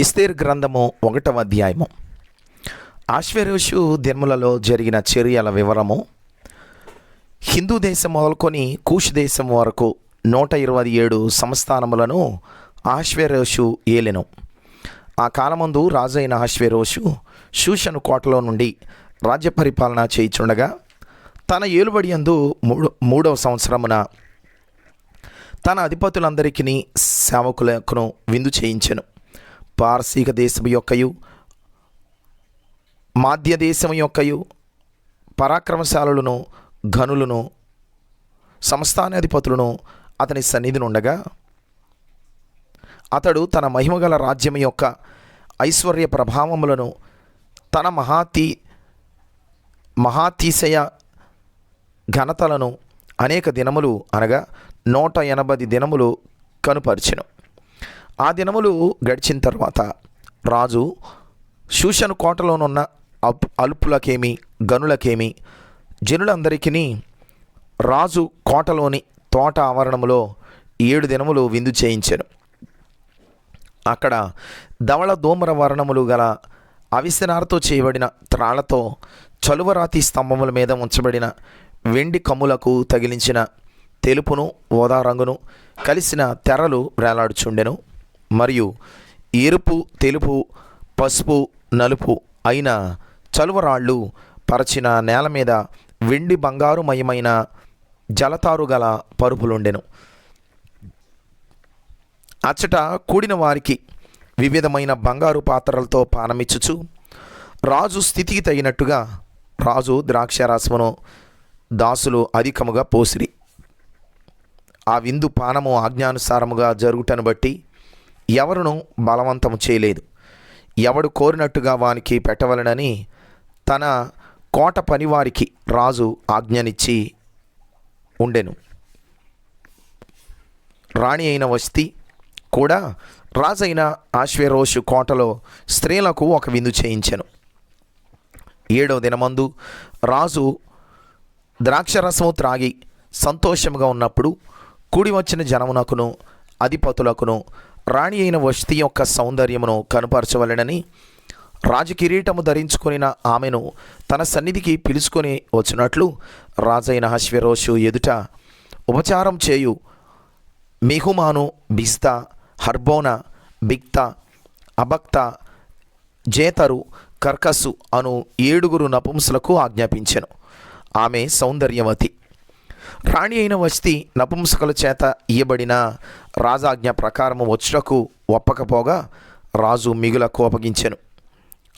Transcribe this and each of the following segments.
ఎస్తేరు గ్రంథము 1వ అధ్యాయము. ఆశ్వేరోషు దినములలో జరిగిన చర్యల వివరము. హిందూ దేశం మొదలుకొని కూష్ దేశం వరకు 127 సంస్థానములను ఆశ్వేరోషు ఏలెను. ఆ కాలమందు రాజైన ఆశ్వేరోషు షూషను కోటలో నుండి రాజ్య పరిపాలన చేయుచుండగా తన ఏలుబడి యందు మూడవ సంవత్సరమున తన అధిపతులందరికీ సేవకులకు విందు చేయించెను. పారసీక దేశము యొక్కయు మాధ్య దేశము యొక్కయు పరాక్రమశాలులను ఘనులను సంస్థానాధిపతులను అతని సన్నిధిని ఉండగా అతడు తన మహిమగల రాజ్యం యొక్క ఐశ్వర్య ప్రభావములను తన మహాతిశయ ఘనతలను అనేక దినములు అనగా 180 దినములు కనుపరిచెను. ఆ దినములు గడిచిన తర్వాత రాజు షూషను కోటలోనున్న అల్పులకేమి గనులకేమి జనులందరికీ రాజు కోటలోని తోట ఆవరణములో 7 దినములు విందు చేయించెను. అక్కడ ధవళ ధూమ్ర వర్ణములు గల అవిసెనారతో చేయబడిన త్రాళ్లతో చలువరాతి స్తంభముల మీద ఉంచబడిన వెండి కమ్ములకు తగిలించిన తెలుపును ఓదా రంగును కలిసిన తెరలు వేలాడుచుండెను. మరియు ఎరుపు తెలుపు పసుపు నలుపు అయిన చలువరాళ్ళు పరచిన నేల మీద వెండి బంగారు మయమైన జలతారు గల పరుపులుండెను. అచ్చట కూడిన వారికి వివిధమైన బంగారు పాత్రలతో పానమిచ్చుచు రాజు స్థితికి తగినట్టుగా రాజు ద్రాక్షారసమును దాసులు అధికముగా పోసిరి. ఆ విందు పానము ఆజ్ఞానుసారముగా జరుగుటను బట్టి ఎవరును బలవంతము చేయలేదు. ఎవడు కోరినట్టుగా వానికి పెట్టవలనని తన కోట పనివారికి రాజు ఆజ్ఞనిచ్చి ఉండెను. రాణి అయిన వస్తి కూడా రాజైన ఆశ్వేరోషు కోటలో స్త్రీలకు ఒక విందు చేయించెను. 7వ దినమందు రాజు ద్రాక్షరసము త్రాగి సంతోషముగా ఉన్నప్పుడు కూడి వచ్చిన జనమునకును అధిపతులకును రాణి అయిన వస్తి యొక్క సౌందర్యమును కనుపరచవలెనని రాజకిరీటము ధరించుకొనిన ఆమెను తన సన్నిధికి పిలుచుకొని వచ్చినట్లు రాజైన ఆశ్వేరోషు ఎదుట ఉపచారం చేయు మెహుమాను, బిస్తా, హర్బోనా, బిక్తా, అబక్తా, జేతరు, కర్కసు అను 7 నపుంసులకు ఆజ్ఞాపించెను. ఆమె సౌందర్యవతి. రాణి అయిన వస్తి నపుంసకుల చేత ఇయ్యబడిన రాజాజ్ఞ ప్రకారము వచ్చుటకు ఒప్పకపోగా రాజు మిగుల కోపగించెను.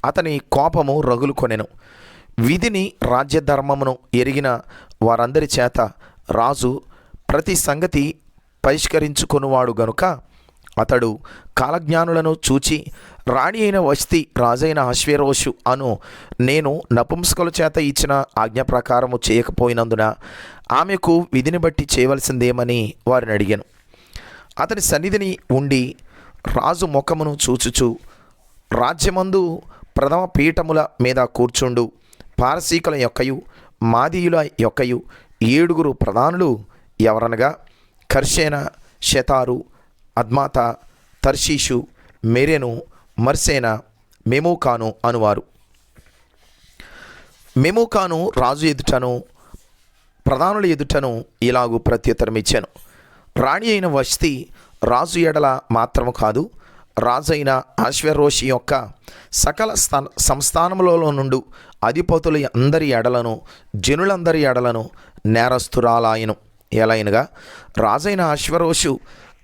అతని కోపము రగులు కొనెను. విధిని రాజ్యధర్మమును ఎరిగిన వారందరి చేత రాజు ప్రతి సంగతి పరిష్కరించుకొనువాడు గనుక అతడు కాలజ్ఞానులను చూచి రాణి అయిన వస్తి రాజైన ఆశ్వేరోషు అను నేను నపుంసకుల చేత ఇచ్చిన ఆజ్ఞ ప్రకారము చేయకపోయినందున ఆమెకు విధిని బట్టి చేయవలసిందేమని వారిని అడిగాను. అతని సన్నిధిని ఉండి రాజు ముఖమును చూచుచు రాజ్యమందు ప్రథమ పీఠముల మీద కూర్చుండు పారసీకుల యొక్కయు మాదీయుల యొక్కయు 7 ప్రధానులు ఎవరనగా కర్షేన, షెతారు, అద్మాత, తర్షీషు, మెరెను, మర్సేన, మెమూకాను అనువారు. మెమూకాను రాజు ఎదుటను ప్రధానుల ఎదుటను ఇలాగూ ప్రత్యుత్తరం ఇచ్చాను. రాణి అయిన వస్తి రాజు ఎడల మాత్రము కాదు, రాజైన ఆశ్వేరోషు యొక్క సకల సంస్థానములలో నుండి అధిపతుల అందరి ఎడలను జనులందరి ఎడలను నేరస్తురాలాయను. ఎలైనగా రాజైన ఆశ్వేరోషు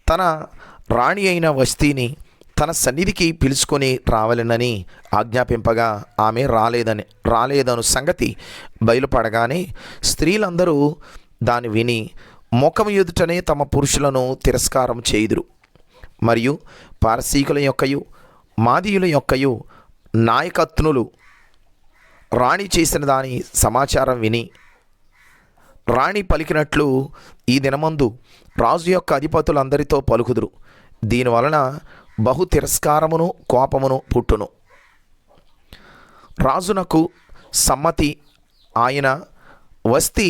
తన రాణి అయిన వస్తిని తన సన్నిధికి పిలుచుకొని రావాలనని ఆజ్ఞాపింపగా ఆమె రాలేదను సంగతి బయలుపడగానే స్త్రీలందరూ దాన్ని విని ముఖము ఎదుటనే తమ పురుషులను తిరస్కారం చేయుదురు. మరియు పారసీకుల యొక్కయు మాదీయుల యొక్కయు నాయకత్నులు రాణి చేసిన దాని సమాచారం విని రాణి పలికినట్లు ఈ దినమందు రాజు యొక్క అధిపతులందరితో పలుకుదురు. దీనివలన బహు తిరస్కారమును కోపమును పుట్టును. రాజునకు సమ్మతి. ఆయన వస్తి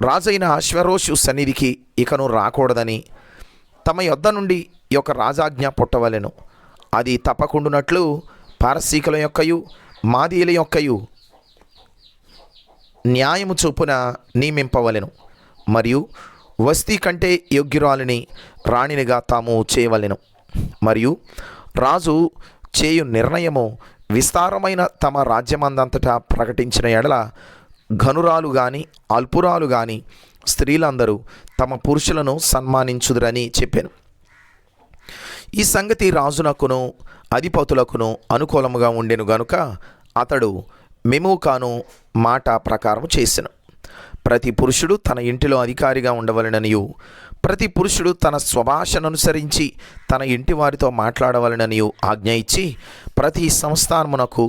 రాజైన ఆశ్వేరోషు సన్నిధికి ఇకను రాకూడదని తమ యొద్ద నుండి ఈ యొక్క రాజాజ్ఞ పుట్టవలెను. అది తప్పకుండునట్లు పారసీకుల యొక్కయు మాదీయుల యొక్కయు న్యాయము చొప్పున నియమింపవలెను. మరియు వస్తీ కంటే యోగ్యురాలిని రాణినిగా తాము చేయవలెను. మరియు రాజు చేయు నిర్ణయము విస్తారమైన తమ రాజ్యమందంతటా ప్రకటించిన ఎడల ఘనురాలు గాని అల్పురాలు గాని స్త్రీలందరూ తమ పురుషులను సన్మానించుదురని చెప్పాను. ఈ సంగతి రాజునకును అధిపతులకును అనుకూలముగా ఉండెను గనుక అతడు మెమూకాను మాట ప్రకారం చేసెను. ప్రతి పురుషుడు తన ఇంటిలో అధికారిగా ఉండవలెననియు, ప్రతి పురుషుడు తన స్వభాషననుసరించి తన ఇంటి వారితో మాట్లాడవలెననియు ఆజ్ఞ ఇచ్చి, ప్రతి సంస్థానమునకు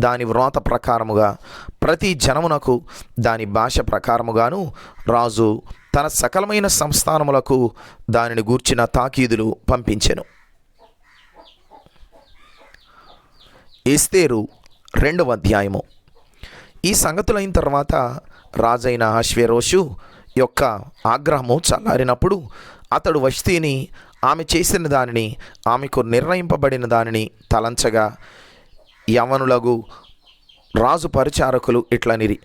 దాని వ్రాత ప్రకారముగా, ప్రతి జనమునకు దాని భాష ప్రకారముగాను రాజు తన సకలమైన సంస్థానములకు దానిని గూర్చిన తాకీదులు పంపించెను. ఎస్తేరు 2వ అధ్యాయము. ఈ సంగతులైన తర్వాత రాజైన అహష్వేరోషు యొక్క ఆగ్రహము చల్లారినప్పుడు అతడు వష్తీని ఆమె చేసిన దానిని, ఆమెకు నిర్ణయింపబడిన దానిని తలంచగా యవనులగు రాజు పరిచారకులు ఇట్లనిరి: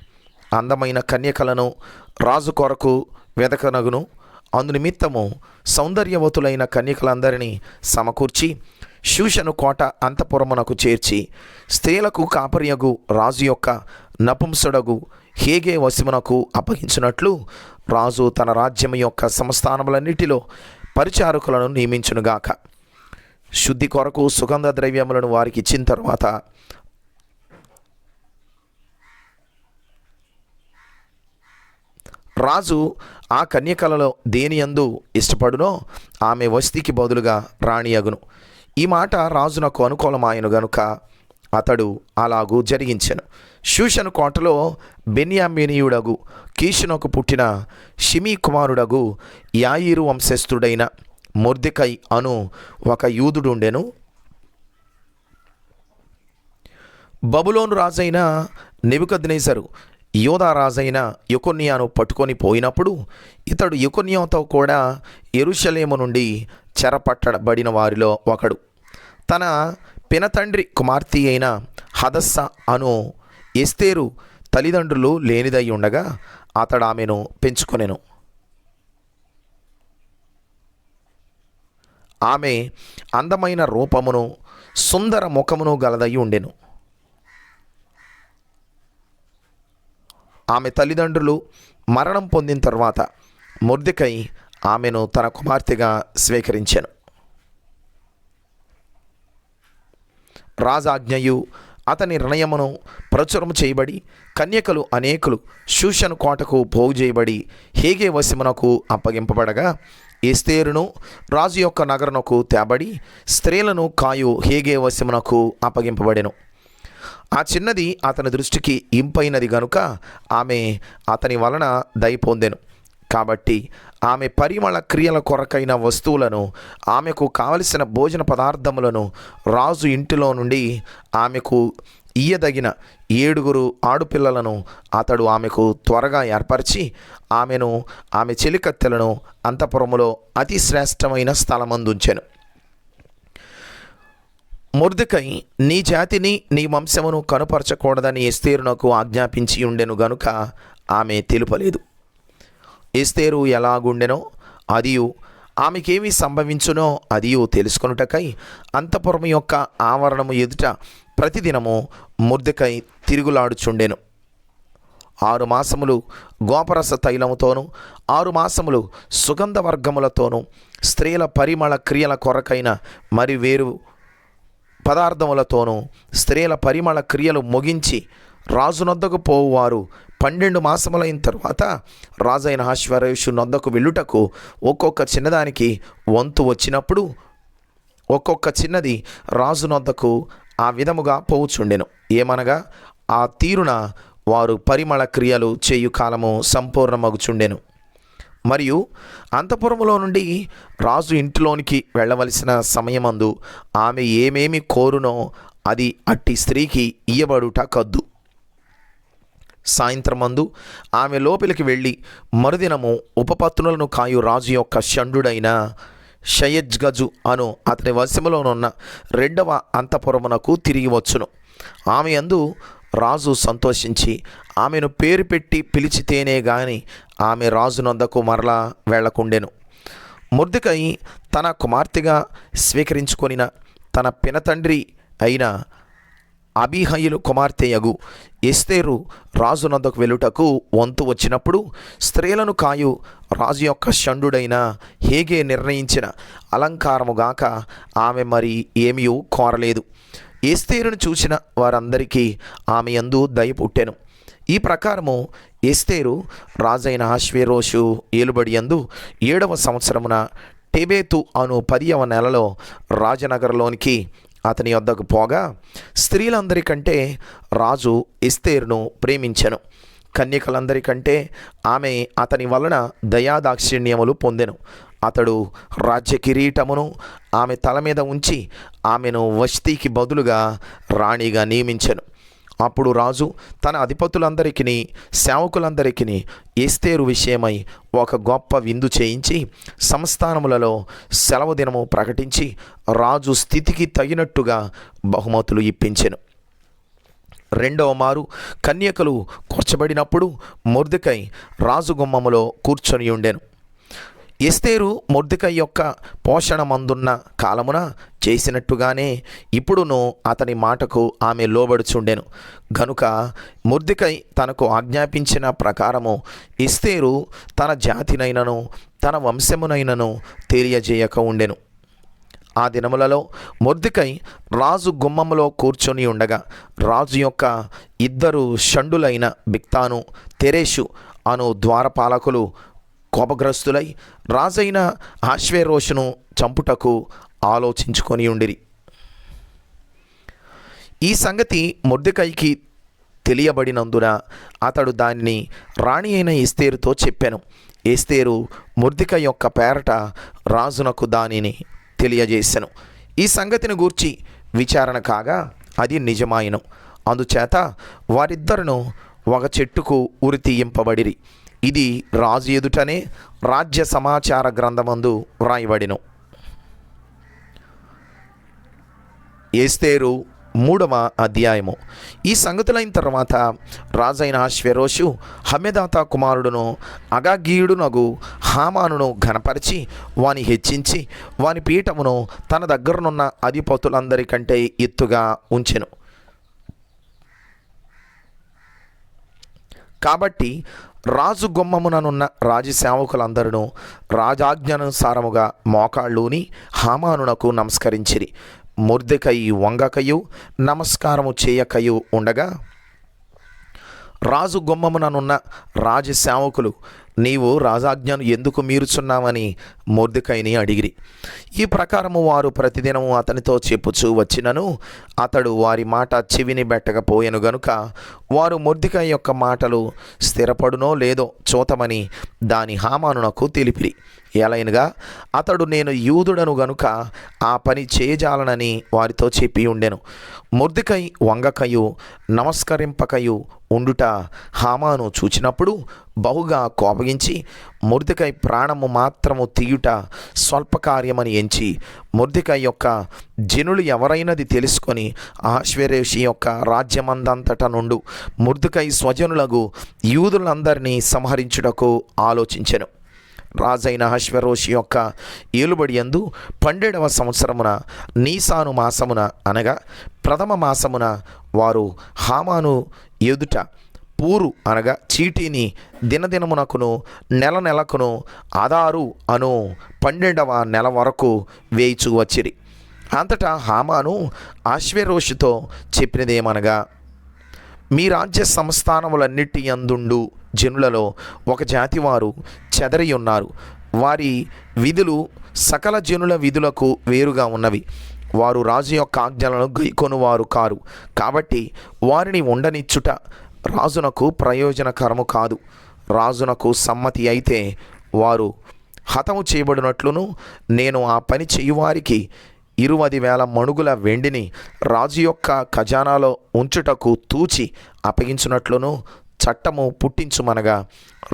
అందమైన కన్యకలను రాజు కొరకు వెదకనగును. అందునిమిత్తము సౌందర్యవతులైన కన్యకలందరినీ సమకూర్చి షూషను కోట అంతఃపురమునకు చేర్చి, స్త్రీలకు కాపరియగు రాజు యొక్క నపుంసుడగు హేగే వశమునకు అప్పగించినట్లు రాజు తన రాజ్యం యొక్క సంస్థానములన్నిటిలో పరిచారకులను నియమించునుగాక. శుద్ధి కొరకు సుగంధ ద్రవ్యములను వారికి ఇచ్చిన తర్వాత రాజు ఆ కన్యకలలో దేనియందు ఇష్టపడునో ఆమె వస్తీకి బదులుగా రాణియగును. ఈ మాట రాజునకు అనుకూలమాయను గనుక అతడు అలాగూ జరిగించెను. షూషను కోటలో బెన్యామీనీయుడగు కీషునకు పుట్టిన షిమీ కుమారుడగు యాయీరు వంశస్థుడైన మొర్దెకై అను ఒక యూదుడుండెను. బబులోను రాజైన నెబుకద్నెజరు యోధా రాజైన యెకొన్యాను పట్టుకొని పోయినప్పుడు ఇతడు యెకొన్యాతో కూడా యెరూషలేము నుండి చెరపట్టబడిన వారిలో ఒకడు. తన పినతండ్రి కుమార్తె అయిన హదస్స అను ఎస్తేరు తల్లిదండ్రులు లేనిదై ఉండగా అతడు ఆమెను పెంచుకొనెను. ఆమె అందమైన రూపమును సుందర ముఖమును గలదై ఉండెను. ఆమె తల్లిదండ్రులు మరణం పొందిన తర్వాత మొర్దెకై ఆమెను తన కుమార్తెగా స్వీకరించెను. రాజాజ్ఞయు అతని నిర్ణయమును ప్రచురము చేయబడి కన్యకలు అనేకులు షూషను కోటకు పోగు చేయబడి హేగే వశమునకు అప్పగింపబడగా ఎస్తేరును రాజు యొక్క నగరునకు తేబడి స్త్రీలను కాయు హేగే వశమునకు అప్పగింపబడెను. ఆ చిన్నది అతని దృష్టికి ఇంపైనది గనుక ఆమె అతని వలన దయ పొందెను. కాబట్టి ఆమె పరిమళ క్రియల కొరకైన వస్తువులను, ఆమెకు కావలసిన భోజన పదార్థములను రాజు ఇంటిలో నుండి ఆమెకు ఇయ్యదగిన 7 ఆడుపిల్లలను అతడు ఆమెకు త్వరగా ఏర్పరిచి ఆమెను ఆమె చెలికత్తెలను అంతఃపురములో అతి శ్రేష్టమైన స్థలమందుంచెను. మొర్దెకై నీ జాతిని నీ వంశమును కనుపరచకూడదని ఎస్తేరునకు ఆజ్ఞాపించి ఉండెను గనుక ఆమె తెలుపలేదు. ఎస్తేరు ఎలాగుండెనో అదియు ఆమెకేమి సంభవించునో అదియు తెలుసుకొనుటకై అంతఃపురము యొక్క ఆవరణము ఎదుట ప్రతిదినము మొర్దెకై తిరుగులాడుచుండెను. 6 మాసములు గోపరస తైలముతోనూ 6 మాసములు సుగంధ వర్గములతోనూ స్త్రీల పరిమళ క్రియల కొరకైన మరి వేరు పదార్థములతోనూ స్త్రీల పరిమళ క్రియలు ముగించి రాజునొద్దకు పోవువారు 12 మాసములైన తరువాత రాజైన అహష్వేరోషు నొద్దకు వెళ్ళుటకు ఒక్కొక్క చిన్నదానికి వంతు వచ్చినప్పుడు ఒక్కొక్క చిన్నది రాజునొద్దకు ఆ విధముగా పోవుచుండెను. ఏమనగా ఆ తీరున వారు పరిమళ క్రియలు చేయు కాలము సంపూర్ణమగుచుండెను. మరియు అంతఃపురములో నుండి రాజు ఇంటిలోనికి వెళ్ళవలసిన సమయమందు ఆమె ఏమేమి కోరునో అది అట్టి స్త్రీకి ఇయ్యబడుట కద్దు. సాయంత్రమందు ఆమె లోపలికి వెళ్ళి మరుదినము ఉపపత్నులను కాయు రాజు యొక్క షండుడైన షయజ్గజు అను అతని వశములోనున్న రెండవ అంతఃపురమునకు తిరిగి వచ్చును. ఆమె యందు రాజు సంతోషించి ఆమెను పేరు పెట్టి పిలిచితేనే గాని ఆమె రాజునొద్దకు మరలా వెళ్లకుండెను. మొర్దెకై తన కుమార్తెగా స్వీకరించుకొనిన తన పినతండ్రి అయిన అబీహయిలు కుమార్తెయగు ఎస్తేరు రాజునొద్దకు వెళ్ళుటకు వంతు వచ్చినప్పుడు స్త్రీలను కాయు రాజు యొక్క షండుడైన హేగే నిర్ణయించిన అలంకారముగాక ఆమె మరి ఏమీ కోరలేదు. ఎస్తేరును చూసిన వారందరికీ ఆమె యందు దయ పుట్టెను. ఈ ప్రకారము ఎస్తేరు రాజైన అహష్వేరోషు ఏలుబడి యందు 7వ సంవత్సరమున టెబేతు అను 10వ నెలలో రాజనగరంలోనికి అతని యొద్దకు పోగా స్త్రీలందరికంటే రాజు ఎస్తేరును ప్రేమించెను. కన్యకలందరికంటే ఆమె అతని వలన దయాదాక్షిణ్యములు పొందెను. అతడు రాజ్య కిరీటమును ఆమె తల మీద ఉంచి ఆమెను వష్తీకి బదులుగా రాణిగా నియమించెను. అప్పుడు రాజు తన అధిపతులందరికీ సేవకులందరికీ ఎస్తేరు విషయమై ఒక గొప్ప విందు చేయించి సంస్థానములలో సెలవు దినము ప్రకటించి రాజు స్థితికి తగినట్టుగా బహుమతులు ఇప్పించెను. రెండవ మారు కన్యకలు కూర్చబడినప్పుడు మొర్దెకై రాజు గుమ్మములో కూర్చొని ఉండెను. ఎస్తేరు మొర్దెకై యొక్క పోషణ మందున్న కాలమున చేసినట్టుగానే ఇప్పుడును అతని మాటకు ఆమె లోబడుచుండెను. గనుక మొర్దెకై తనకు ఆజ్ఞాపించిన ప్రకారము ఎస్తేరు తన జాతినైనను తన వంశమునైనను తెలియజేయక ఉండెను. ఆ దినములలో మొర్దెకై రాజు గుమ్మములో కూర్చొని ఉండగా రాజు యొక్క 2 షండులైన బిక్తాను తెరేషు అను ద్వారపాలకులు కోపగ్రస్తులై రాజైన అహష్వేరోషును చంపుటకు ఆలోచించుకొని ఉండిరి. ఈ సంగతి మొర్దెకైకి తెలియబడినందున అతడు దానిని రాణి అయిన ఎస్తేరుతో చెప్పాను. ఎస్తేరు మొర్దెకై యొక్క పేరట రాజునకు దానిని తెలియజేశాను. ఈ సంగతిని గూర్చి విచారణ కాగా అది నిజమాయను. అందుచేత వారిద్దరును ఒక చెట్టుకు ఉరితీయింపబడిరి. ఇది రాజు ఎదుటనే రాజ్య సమాచార గ్రంథమందు వ్రాయబడిను. ఎస్తేరు 3వ అధ్యాయము. ఈ సంగతులైన తర్వాత రాజైన అహష్వేరోషు హమ్మెదాతా కుమారుడును అగాగీయుడునగు హామానును ఘనపరిచి వాని హెచ్చించి వాని పీఠమును తన దగ్గరనున్న అధిపతులందరికంటే ఎత్తుగా ఉంచెను. కాబట్టి రాజు గుమ్మముననున్న రాజసేవకులందరూ రాజాజ్ఞానుసారముగా మోకాళ్ళూని హామానునకు నమస్కరించిరి. మొర్దెకై వంగకయు నమస్కారము చేయకయు ఉండగా రాజు గుమ్మముననున్న రాజసేవకులు నీవు రాజాజ్ఞను ఎందుకు మీరుచున్నావని మొర్దెకైని అడిగిరి. ఈ ప్రకారము వారు ప్రతిదినము అతనితో చెప్పుచూ వచ్చినను అతడు వారి మాట చెవిని బెట్టకపోయెను గనుక వారు మొర్దెకై యొక్క మాటలు స్థిరపడునో లేదో చూతమని దాని హామానునకు తెలిపిరి. ఎలైనగా అతడు నేను యూదుడను గనుక ఆ పని చేయజాలనని వారితో చెప్పి ఉండెను. మొర్దెకై వంగకయు నమస్కరింపకయు ఉండుట హామాను చూచినప్పుడు బహుగా కోపగించి మొర్దెకై ప్రాణము మాత్రము తీయుట స్వల్పకార్యమని ఎంచి మొర్దెకై యొక్క జనులు ఎవరైనది తెలుసుకొని అహష్వేరోషు యొక్క రాజ్యమందంతట నుండు మొర్దెకై స్వజనులకు యూదులందరినీ సంహరించుటకు ఆలోచించెను. రాజైన అహష్వేరోషు యొక్క ఏలుబడి యందు 12వ సంవత్సరమున నీసాను మాసమున అనగా ప్రథమ మాసమున వారు హామాను ఎదుట పూరు అనగా చీటీని దినదినమునకును నెల నెలకును ఆదారు అను 12వ నెల వరకు వేయిచూ వచ్చిరి. అంతటా హామాను అహష్వేరోషుతో చెప్పినదేమనగా మీ రాజ్య సంస్థానములన్నిటి యందుండు జనులలో ఒక జాతి వారు చెదరి ఉన్నారు. వారి విధులు సకల జనుల విధులకు వేరుగా ఉన్నవి. వారు రాజు యొక్క ఆజ్ఞలను గైకొనువారు కారు. కాబట్టి వారిని ఉండనిచ్చుట రాజునకు ప్రయోజనకరము కాదు. రాజునకు సమ్మతి అయితే వారు హతము చేయబడినట్లును నేను ఆ పని చేయువారికి 20,000 మణుగుల వెండిని రాజు యొక్క ఖజానాలో ఉంచుటకు తూచి అప్పగించున్నట్లును చట్టము పుట్టించుమనగా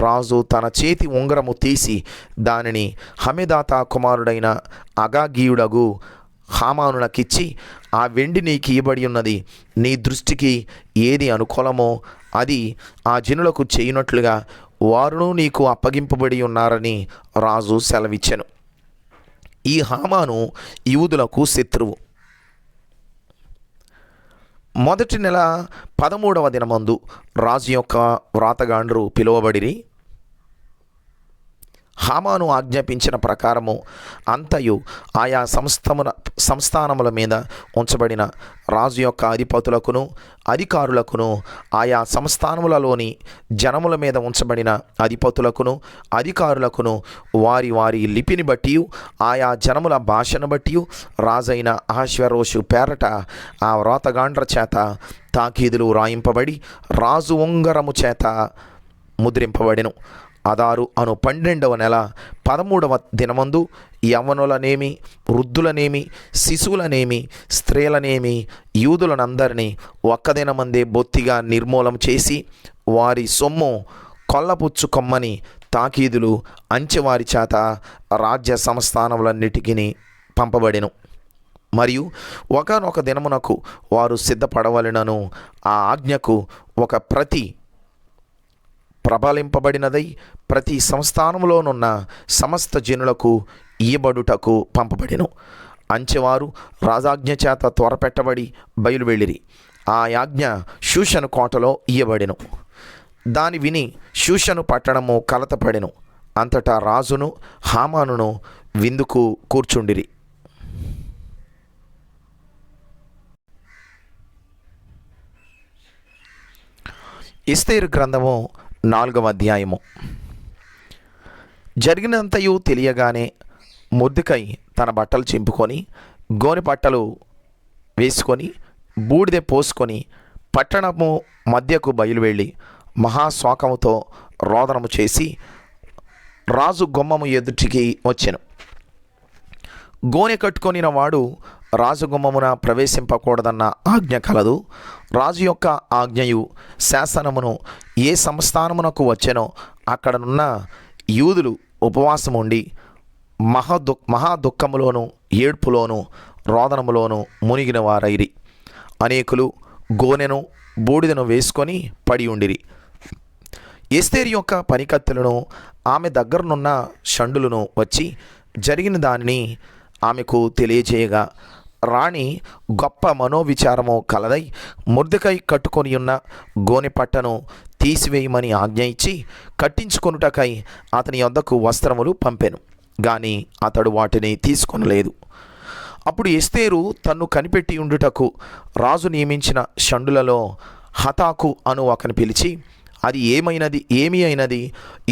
రాజు తన చేతి ఉంగరము తీసి దానిని హమెదాత కుమారుడైన అగాగీయుడగు హామానునకిచ్చి, ఆ వెండి నీకు ఇవ్వబడి ఉన్నది, నీ దృష్టికి ఏది అనుకూలమో అది ఆ జనులకు చేయునట్లుగా వారును నీకు అప్పగింపబడి ఉన్నారని రాజు సెలవిచ్చెను. ఈ హామాను యూదులకు శత్రువు. మొదటి నెల 13వ దినమందు రాజు యొక్క వ్రాతగాండ్రు పిలువబడిరి. హామాను ఆజ్ఞాపించిన ప్రకారము అంతయు ఆయా సంస్థానముల మీద ఉంచబడిన రాజు యొక్క అధిపతులకును అధికారులకును, ఆయా సంస్థానములలోని జనముల మీద ఉంచబడిన అధిపతులకును అధికారులకును వారి వారి లిపిని బట్టి, ఆయా జనముల భాషను బట్టి రాజైన అహష్వేరోషు పేరట ఆ వ్రాతగాండ్ర చేత తాకీదులు రాయింపబడి రాజు ఉంగరము చేత ముద్రింపబడెను. అదారు అను 12వ నెల 13వ దినమందు యవ్వనులనేమి, వృద్ధులనేమి, శిశువులనేమి, స్త్రీలనేమి, యూదులనందరినీ ఒక్కదినమందే బొత్తిగా నిర్మూలం చేసి వారి సొమ్ము కొల్లపుచ్చుకొమ్మని తాకీదులు అంచెవారి చేత రాజ్య సంస్థానములన్నిటికీ పంపబడెను. మరియు ఒకనొక దినమునకు వారు సిద్ధపడవలెనను ఆ ఆజ్ఞకు ఒక ప్రతి ప్రబలింపబడినదై ప్రతి సంస్థానములోనున్న సమస్త జనులకు ఇయ్యబడుటకు పంపబడెను. అంచెవారు రాజాజ్ఞ చేత త్వరపెట్టబడి బయలువెళ్ళిరి. ఆ ఆజ్ఞ షూషను కోటలో ఇయ్యబడెను. దాని విని షూషను పట్టణము కలతపడెను. అంతటా రాజును హామానును విందుకు కూర్చుండిరి. ఎస్తేరు గ్రంథము 4వ అధ్యాయము. జరిగినంతయు తెలియగానే మొర్దెకై తన బట్టలు చింపుకొని గోనె పట్టలు వేసుకొని బూడిద పోసుకొని పట్టణము మధ్యకు బయలువెళ్ళి మహాశోకముతో రోదనము చేసి రాజు గుమ్మము ఎదుటికి వచ్చెను. గోనె కట్టుకొనిన వాడు రాజగుమ్మమున ప్రవేశింపకూడదన్న ఆజ్ఞ కలదు. రాజు యొక్క ఆజ్ఞయు శాసనమును ఏ సంస్థానమునకు వచ్చెనో అక్కడనున్న యూదులు ఉపవాసం ఉండి మహా దుఃఖములోను ఏడ్పులోను రోదనములోను మునిగిన వారైరి. అనేకులు గోనెను బూడిదను వేసుకొని పడి ఉండిరి. ఎస్తేరు యొక్క పనికత్తెలను ఆమె దగ్గరనున్న షండులను వచ్చి జరిగిన దానిని ఆమెకు తెలియజేయగా రాణి గొప్ప మనోవిచారము కలదై మొర్దెకై కట్టుకొని ఉన్న గోనె పట్టను తీసివేయమని ఆజ్ఞ ఇచ్చి కట్టించుకొనుటకై అతని యొద్దకు వస్త్రములు పంపెను. గాని అతడు వాటిని తీసుకొనలేదు. అప్పుడు ఎస్తేరు తన్ను కనిపెట్టి ఉండుటకు రాజు నియమించిన షండులలో హతాకు అను ఒకని పిలిచి, అది ఏమి అయినది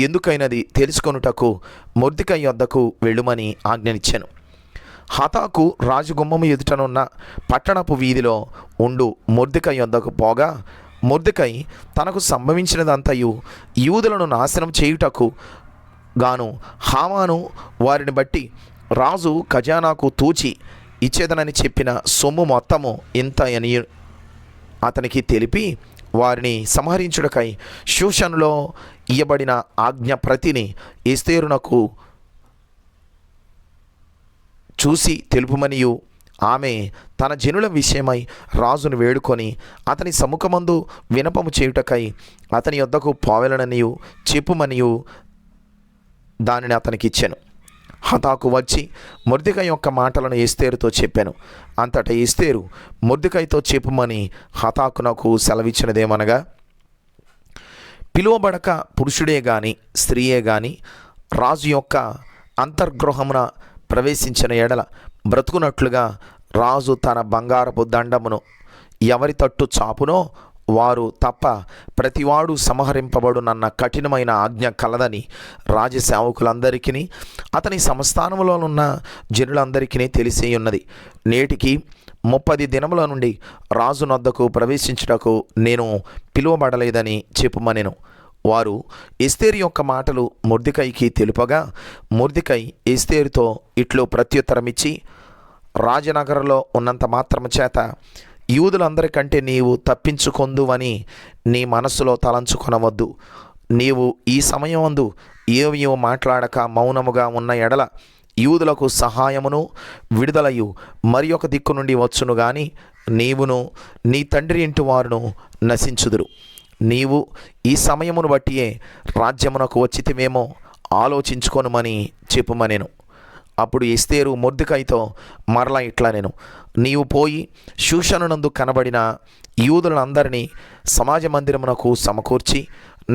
ఎందుకైనది తెలుసుకొనుటకు మొర్దెకై యొద్దకు వెళ్ళుమని ఆజ్ఞనిచ్చెను. హతాకు రాజగుమ్మము ఎదుటనున్న పట్టణపు వీధిలో ఉండు మొర్దెకై యొద్దకు పోగా మొర్దెకై తనకు సంభవించినదంతయు యూదులను నాశనం చేయుటకు గాను హామాను వారిని బట్టి రాజు ఖజానాకు తూచి ఇచ్చేదనని చెప్పిన సొమ్ము మొత్తము ఇంత అని అతనికి తెలిపి వారిని సంహరించుటకై షూషనులో ఇయ్యబడిన ఆజ్ఞ ప్రతిని ఎస్తేరునకు చూసి తెలుపుమనియు ఆమె తన జనుల విషయమై రాజును వేడుకొని అతని సముఖమందు వినపము చేయుటకై అతని యొద్దకు పోవెలననియు చెప్పుమనియు దానిని అతనికి ఇచ్చెను. హతాకు వచ్చి మొర్దెకై యొక్క మాటలను ఎస్తేరుతో చెప్పాను. అంతటా ఎస్తేరు మొర్దెకైతో చెప్పుమని హతాకునకు సెలవిచ్చినదేమనగా, పిలువబడక పురుషుడే గాని స్త్రీయే గాని రాజు యొక్క అంతర్గృహమున ప్రవేశించిన ఎడల బ్రతుకున్నట్లుగా రాజు తన బంగారపు దండమును ఎవరి తట్టు చాపునో వారు తప్ప ప్రతివాడు సంహరింపబడునన్న కఠినమైన ఆజ్ఞ కలదని రాజసేవకులందరికీ అతని సంస్థానములోనున్న జనులందరికీ తెలిసి ఉన్నది. నేటికి 30 దినముల నుండి రాజు నొద్దకు ప్రవేశించుటకు నేను పిలువబడలేదని చెప్పుమనెను. వారు ఎస్తేరు యొక్క మాటలు మొర్దెకైకి తెలుపగా మొర్దెకై ఎస్తేరుతో ఇట్లు ప్రత్యుత్తరమిచ్చి, రాజనగరంలో ఉన్నంత మాత్రము చేత యూదులందరికంటే నీవు తప్పించుకొందువని నీ మనస్సులో తలంచుకొనవద్దు. నీవు ఈ సమయమందు ఏమీ మాట్లాడక మౌనముగా ఉన్న ఎడల యూదులకు సహాయమును విడుదలయు మరి ఒక దిక్కు నుండి వచ్చును గాని నీవును నీ తండ్రి ఇంటి వారును నశించుదురు. నీవు ఈ సమయమును బట్టియే రాజ్యమునకు వచ్చితివేమో ఆలోచించుకొనుమని చెప్పుమనెను. అప్పుడు ఎస్తేరు మొర్దెకైతో మరలా ఇట్లా నేను, నీవు పోయి షూషనునందు కనబడిన యూదులందరినీ సమాజ మందిరమునకు సమకూర్చి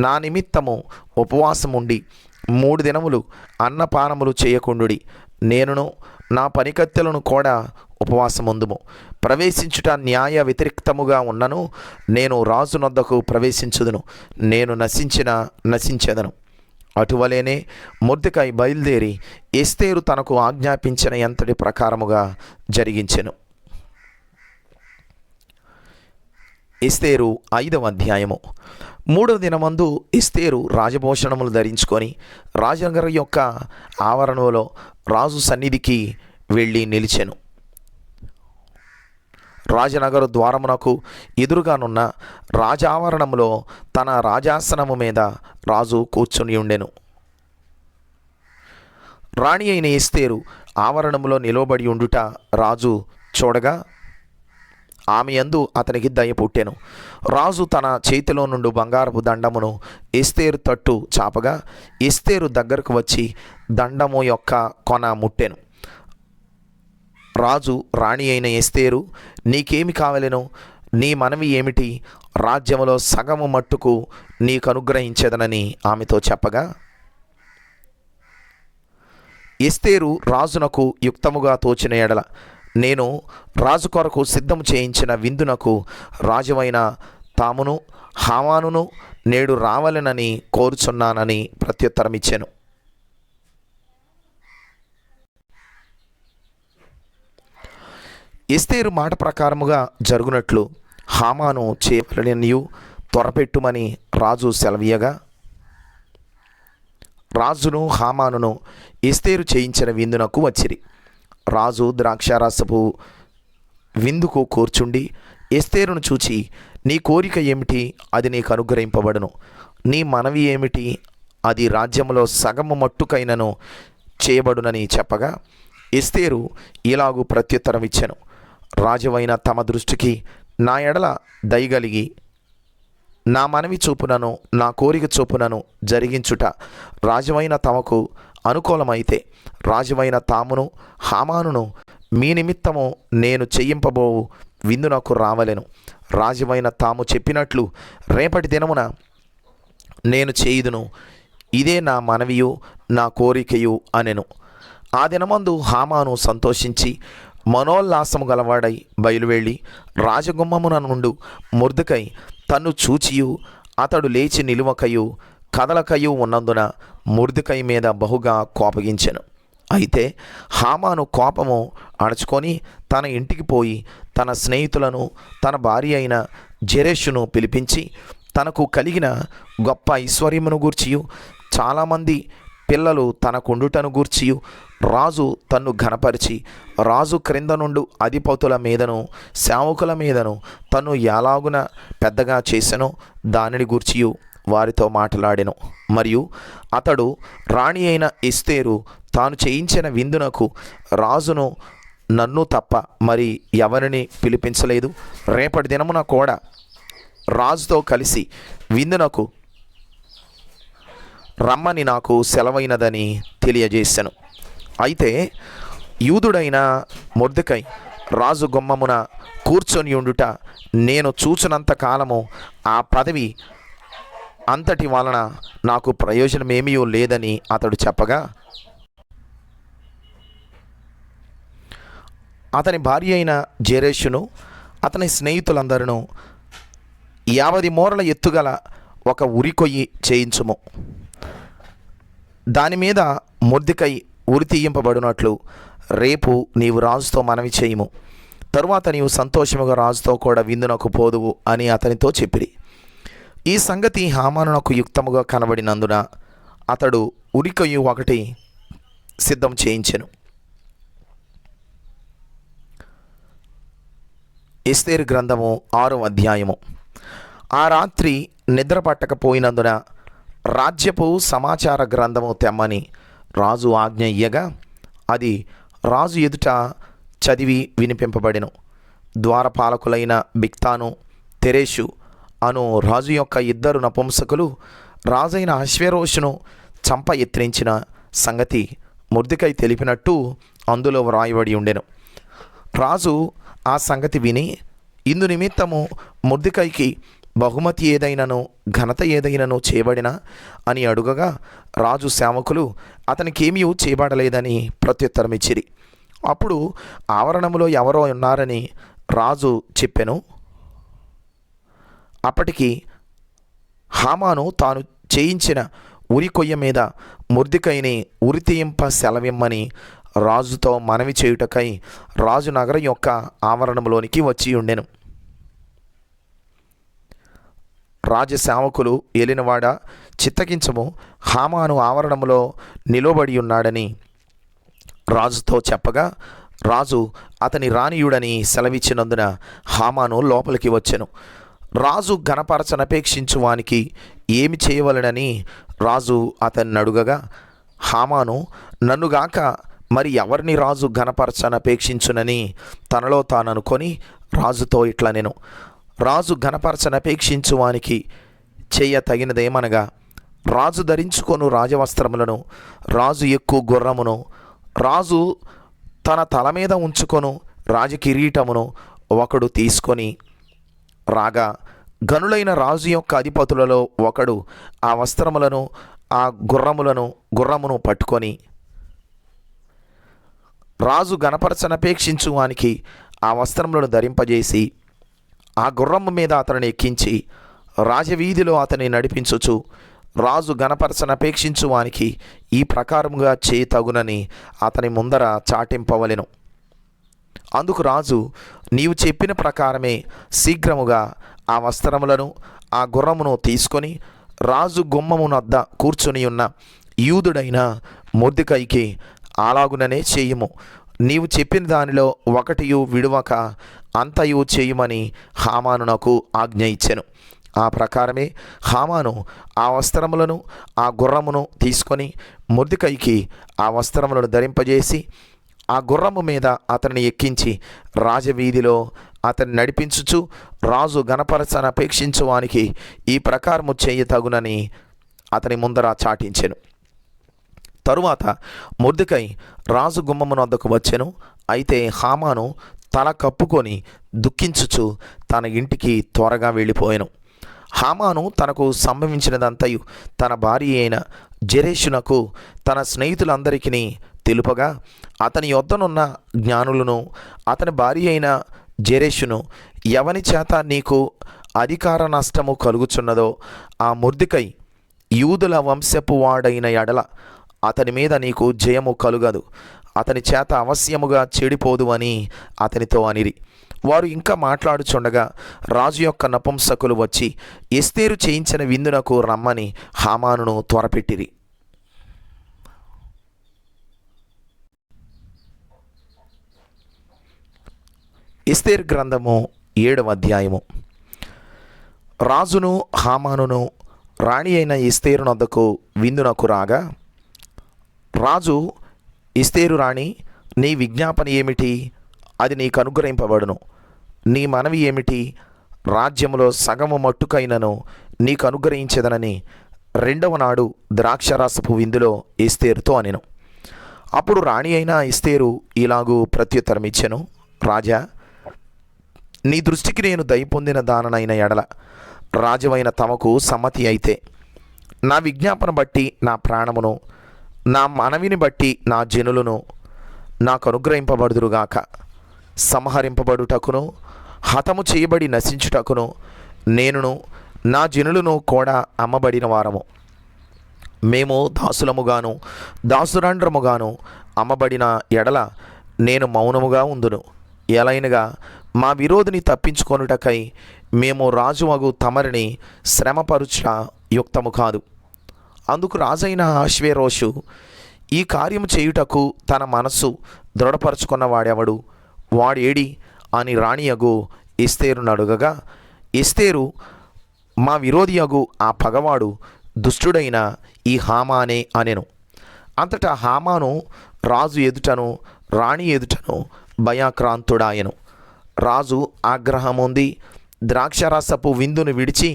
నా నిమిత్తము ఉపవాసముండి 3 దినములు అన్నపానములు చేయకుండుడి. నేనును నా పనికత్తెలను కూడా ఉపవాసముందుము. ప్రవేశించుట న్యాయ వ్యతిరిక్తముగా ఉన్నను నేను రాజు నొద్దకు ప్రవేశించుదును. నేను నశించెదను. అటువలేనే మొర్దెకై బయలుదేరి ఎస్తేరు తనకు ఆజ్ఞాపించిన ఎంతటి ప్రకారముగా జరిగించెను. ఎస్తేరు 5వ అధ్యాయము. 3వ దినమందు ఎస్తేరు రాజభూషణములు ధరించుకొని రాజనగరం యొక్క ఆవరణలో రాజు సన్నిధికి వెళ్ళి నిలిచెను. రాజనగరు ద్వారమునకు ఎదురుగానున్న రాజావరణములో తన రాజాసనము మీద రాజు కూర్చుని ఉండెను. రాణి అయిన ఎస్తేరు ఆవరణములో నిలవబడి ఉండుట రాజు చూడగా ఆమె యందు అతనికి దయ పుట్టెను. రాజు తన చేతిలో నుండి బంగారపు దండమును ఎస్తేరు తట్టు చాపగా ఎస్తేరు దగ్గరకు వచ్చి దండము యొక్క కొన ముట్టెను. రాజు రాణి అయిన ఎస్తేరు, నీకేమి కావలెను? నీ మనవి ఏమిటి? రాజ్యములో సగము మట్టుకు నీకు అనుగ్రహించేదనని ఆమెతో చెప్పగా ఎస్తేరు రాజునకు యుక్తముగా తోచిన ఎడల నేను రాజు కొరకు సిద్ధం చేయించిన విందునకు రాజువైన తామును హామానును నేడు రావాలనని కోరుచున్నానని ప్రత్యుత్తరమిచ్చెను. ఎస్తేరు మాట ప్రకారముగా జరుగునట్లు హామాను చేయవలెననియు త్వరపెట్టుమని రాజు సెలవీయగా రాజును హామానును ఎస్తేరు చేయించిన విందునకు వచ్చిరి. రాజు ద్రాక్షారసపు విందుకు కూర్చుండి ఎస్తేరును చూచి, నీ కోరిక ఏమిటి? అది నీకు అనుగ్రహింపబడును. నీ మనవి ఏమిటి? అది రాజ్యములో సగము మట్టుకైనను చేయబడునని చెప్పగా ఎస్తేరు ఇలాగు ప్రత్యుత్తరం ఇచ్చెను. రాజువైన తమ దృష్టికి నా ఎడల దయగలిగి నా మనవి చూపునను నా కోరిక చూపునను జరిగించుట రాజువైన తమకు అనుకూలమైతే రాజువైన తామును హామానును మీ నిమిత్తము నేను చెయ్యింపబోవు విందునకు రావలెను. రాజువైన తాము చెప్పినట్లు రేపటి దినమున నేను చేయుదును. ఇదే నా మనవియు నా కోరికయు అనెను. ఆ దినమందు హామాను సంతోషించి మనోల్లాసము గలవాడై బయలువెళ్ళి రాజగుమ్మమున నుండు మొర్దెకై తన్ను చూచియు అతడు లేచి నిలువకయు కదలకయు ఉన్నందున మొర్దెకై మీద బహుగా కోపగించెను. అయితే హామాను కోపము అణచుకొని తన ఇంటికి పోయి తన స్నేహితులను తన భార్య అయిన జెరెషును పిలిపించి తనకు కలిగిన గొప్ప ఐశ్వర్యమును గూర్చియు చాలామంది పిల్లలు తనకుండుటను గూర్చియు రాజు తన్ను ఘనపరిచి రాజు క్రింద నుండు అధిపతుల మీదను సేవకుల మీదను తన్ను ఎలాగున పెద్దగా చేసెనో దానిని గూర్చియు వారితో మాట్లాడెను. మరియు అతడు రాణి అయిన ఎస్తేరు తాను చేయించిన విందునకు రాజును నన్ను తప్ప మరి ఎవరిని పిలిపించలేదు. రేపటి దినమున కూడా రాజుతో కలిసి విందునకు రమ్మని నాకు సెలవైనదని తెలియజేశాను. అయితే యూదుడైన మొర్దెకై రాజు గుమ్మమున కూర్చొని ఉండుట నేను చూచినంత కాలము ఆ పదవి అంతటి వలన నాకు ప్రయోజనమేమీ లేదని అతడు చెప్పగా అతని భార్య అయిన జెరెషును అతని స్నేహితులందరూ 50 మూరల ఎత్తుగల ఒక ఉరికొయ్యి చేయించుము. దాని మీద మొర్దెకై ఉరి తీయింపబడినట్లు రేపు నీవు రాజుతో మనవి చేయుము. తరువాత నీవు సంతోషముగా రాజుతో కూడా విందునకు పోదువు అని అతనితో చెప్పిరి. ఈ సంగతి హామానునకు యుక్తముగా కనబడినందున అతడు ఉరికొయ్యి ఒకటి సిద్ధం చేయించెను. ఎస్తేరు గ్రంథము 6వ అధ్యాయము. ఆ రాత్రి నిద్ర పట్టకపోయినందున రాజ్యపు సమాచార గ్రంథము తెమ్మని రాజు ఆజ్ఞ ఇయ్యగా అది రాజు ఎదుట చదివి వినిపింపబడెను. ద్వారపాలకులైన బిక్తాను, తెరేషు అను రాజు యొక్క ఇద్దరు నపుంసకులు రాజైన అహష్వేరోషును చంప యత్నించిన సంగతి మొర్దెకై తెలిపినట్టు అందులో వ్రాయబడి ఉండెను. రాజు ఆ సంగతి విని, ఇందు నిమిత్తము మొర్దెకైకి బహుమతి ఏదైనను ఘనత ఏదైనను చేయబడినా అని అడుగగా రాజు సేవకులు అతనికేమీ చేయబడలేదని ప్రత్యుత్తరమిచ్చిరి. అప్పుడు ఆవరణములో ఎవరో ఉన్నారని రాజు చెప్పెను. అప్పటికి హామాను తాను చేయించిన ఉరి కొయ్య మీద మొర్దెకైని ఉరి తీయింప సెలవిమ్మని రాజుతో మనవి చేయుటకై రాజు నగరం యొక్క ఆవరణంలోనికి వచ్చి ఉండెను. రాజసేవకులు ఏలినవాడ చిత్తగించము, హామాను ఆవరణములో నిలబడి ఉన్నాడని రాజుతో చెప్పగా రాజు అతని రానియుడని సెలవిచ్చినందున హామాను లోపలికి వచ్చెను. రాజు ఘనపరచనపేక్షించు వానికి ఏమి చేయవలెనని రాజు అతన్ని అడుగగా హామాను నన్నుగాక మరి ఎవరిని రాజు ఘనపరచనపేక్షించునని తనలో తాననుకొని రాజుతో ఇట్లా నేను రాజు ఘనపరచనపేక్షించు వానికి చెయ్య తగినదేమనగా రాజు ధరించుకొను రాజవస్త్రములను, రాజు ఎక్కు గుర్రమును, రాజు తన తల మీద ఉంచుకొను రాజకిరీటమును ఒకడు తీసుకొని రాగా గనులైన రాజు యొక్క అధిపతులలో ఒకడు ఆ వస్త్రములను ఆ గుర్రమును పట్టుకొని రాజు గణపరచనపేక్షించు వానికి ఆ వస్త్రములను ధరింపజేసి ఆ గుర్రము మీద అతనిని ఎక్కించి రాజవీధిలో అతని నడిపించుచు రాజు గణపరచనపేక్షించు వానికి ఈ ప్రకారముగా చేయతగునని అతని ముందర చాటింపవలెను. అందుకు రాజు నీవు చెప్పిన ప్రకారమే శీఘ్రముగా ఆ వస్త్రములను ఆ గుర్రమును తీసుకొని రాజు గుమ్మమునొద్ద కూర్చుని ఉన్న యూదుడైన మొర్దెకైకి అలాగుననే చేయుము. నీవు చెప్పిన దానిలో ఒకటియు విడువక అంతయు చేయమని హామాను నాకు ఆజ్ఞ ఇచ్చెను. ఆ ప్రకారమే హామాను ఆ వస్త్రములను ఆ గుర్రమును తీసుకొని మొర్దెకైకి ఆ వస్త్రములను ధరింపజేసి ఆ గుర్రము మీద అతనిని ఎక్కించి రాజవీధిలో అతన్ని నడిపించుచు రాజు గణపరచనపేక్షించు వానికి ఈ ప్రకారము చేయతగునని అతని ముందర చాటించెను. తరువాత మొర్దెకై రాజు గుమ్మమునొద్దకు వచ్చెను. అయితే హామాను తల కప్పుకొని దుఃఖించుచు తన ఇంటికి త్వరగా వెళ్ళిపోయాను. హామాను తనకు సంభవించినదంతయు తన భార్య అయిన జెరెషునకు తన స్నేహితులందరికీ తెలుపగా అతని యొద్దనున్న జ్ఞానులను అతని భార్య అయిన జెరెషును ఎవని చేత నీకు అధికార నష్టము కలుగుచున్నదో ఆ మొర్దెకై యూదుల వంశపు వాడైన ఎడల అతని మీద నీకు జయము కలుగదు, అతని చేత అవశ్యముగా చెడిపోదు అని అతనితో అనిరి. వారు ఇంకా మాట్లాడుచుండగా రాజు యొక్క నపుంసకులు వచ్చి ఎస్తేరు చేయించిన విందునకు రమ్మని హామానును త్వరపెట్టిరి. ఎస్తేరు గ్రంథము 7వ అధ్యాయము. రాజును హామానును రాణి అయిన ఎస్తేరునొద్దకు విందునకు రాగా రాజు ఎస్తేరు రాణి, నీ విజ్ఞాపన ఏమిటి? అది నీకు అనుగ్రహింపబడును. నీ మనవి ఏమిటి? రాజ్యములో సగము మట్టుకైనను నీకు అనుగ్రహించదనని రెండవ నాడు ద్రాక్షారసపు విందులో ఎస్తేరుతో అనెను. అప్పుడు రాణి అయిన ఎస్తేరు ఇలాగూ ప్రత్యుత్తరమిచ్చెను, రాజా, నీ దృష్టికి నేను దయ పొందిన దాననైన ఎడల రాజువైన తమకు సమ్మతి అయితే నా విజ్ఞాపన బట్టి నా ప్రాణమును, నా మనవిని బట్టి నా జనులను నాకు అనుగ్రహింపబడుదురుగాక. సంహరింపబడుటకును హతము చేయబడి నశించుటకును నేనును నా జనులను కూడా అమ్మబడిన వారము. మేము దాసులముగాను దాసురాండ్రముగాను అమ్మబడిన ఎడల నేను మౌనముగా ఉందును. ఎలైనగా మా విరోధిని తప్పించుకొనుటకై మేము రాజువగు తమరిని శ్రమపరుచ యుక్తము కాదు. అందుకు రాజైన అహష్వేరోషు ఈ కార్యము చేయుటకు తన మనస్సు దృఢపరచుకున్న వాడెవడు, వాడేడి అని రాణియగు ఎస్తేరును అడుగగా, ఎస్తేరు, మా విరోధియగు ఆ పగవాడు దుష్టుడైన ఈ హామానే అనెను. అంతటా హామాను రాజు ఎదుటను రాణి ఎదుటను భయాక్రాంతుడాయెను. రాజు ఆగ్రహముంది ద్రాక్షరసపు విందును విడిచి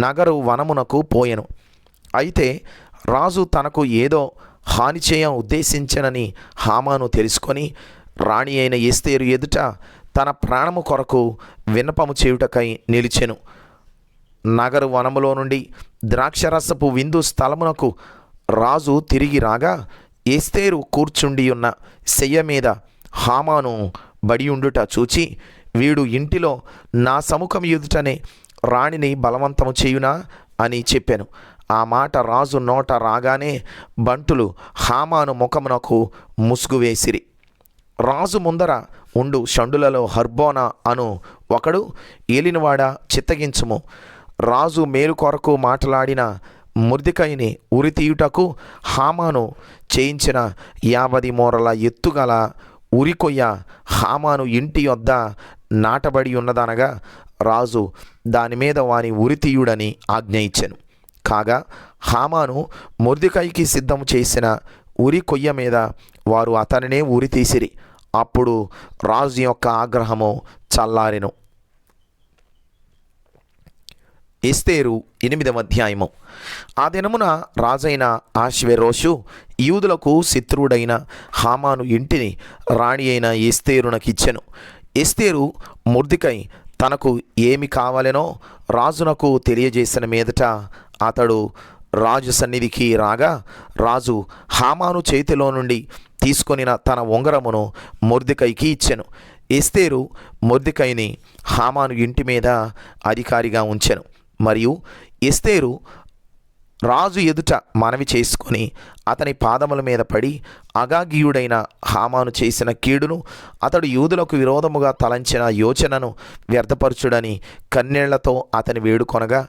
నగరు వనమునకు పోయెను. అయితే రాజు తనకు ఏదో హాని చేయ ఉద్దేశించనని హామాను తెలుసుకొని రాణి అయిన ఎస్తేరు ఎదుట తన ప్రాణము కొరకు విన్నపము చేయుటకై నిలిచెను. నగరు వనములో నుండి ద్రాక్షరసపు విందు స్థలమునకు రాజు తిరిగి రాగా ఎస్తేరు కూర్చుండి ఉన్న శయ్య మీద హామాను బడియుండుట చూచి, వీడు ఇంటిలో నా సముఖం ఎదుటనే రాణిని బలవంతము చేయునా అని చెప్పాను. ఆ మాట రాజు నోట రాగానే బంటులు హామాను ముఖమునకు ముసుగు వేసిరి. రాజు ముందర ఉండు షండులలో హర్బోనా అను ఒకడు, ఏలినవాడా చిత్తగించుము, రాజు మేలు కొరకు మాట్లాడిన మొర్దెకైని ఉరితీయుటకు హామాను చేయించిన 50 మూరల ఎత్తుగల ఉరికొయ్య హామాను ఇంటి యొద్ద నాటబడి ఉన్నదనగా రాజు దాని మీద వాని ఉరితీయుడని ఆజ్ఞ ఇచ్చెను. కాగా హామాను మొర్దెకైకి సిద్ధము చేసిన ఉరి కొయ్య మీద వారు అతనినే ఉరి తీసిరి. అప్పుడు రాజు యొక్క ఆగ్రహము చల్లారెను. ఎస్తేరు 8వ అధ్యాయము. ఆ దినమున రాజైన అహష్వేరోషు యూదులకు శత్రువుడైన హామాను ఇంటిని రాణి అయిన ఎస్తేరునకిచ్చెను. ఎస్తేరు మొర్దెకై తనకు ఏమి కావాలనో రాజునకు తెలియజేసిన మీదట అతడు రాజు సన్నిధికి రాగా రాజు హామాను చేతిలో నుండి తీసుకొనిన తన ఉంగరమును మొర్దెకైకి ఇచ్చెను. ఎస్తేరు మొర్దెకైని హామాను ఇంటి మీద అధికారిగా ఉంచెను. మరియు ఎస్తేరు రాజు ఎదుట మనవి చేసుకొని అతని పాదముల మీద పడి, అగాగీయుడైన హామాను చేసిన కీడును, అతడు యూదులకు విరోధముగా తలంచిన యోచనను వ్యర్థపరచుడని కన్నీళ్లతో అతని వేడుకొనగా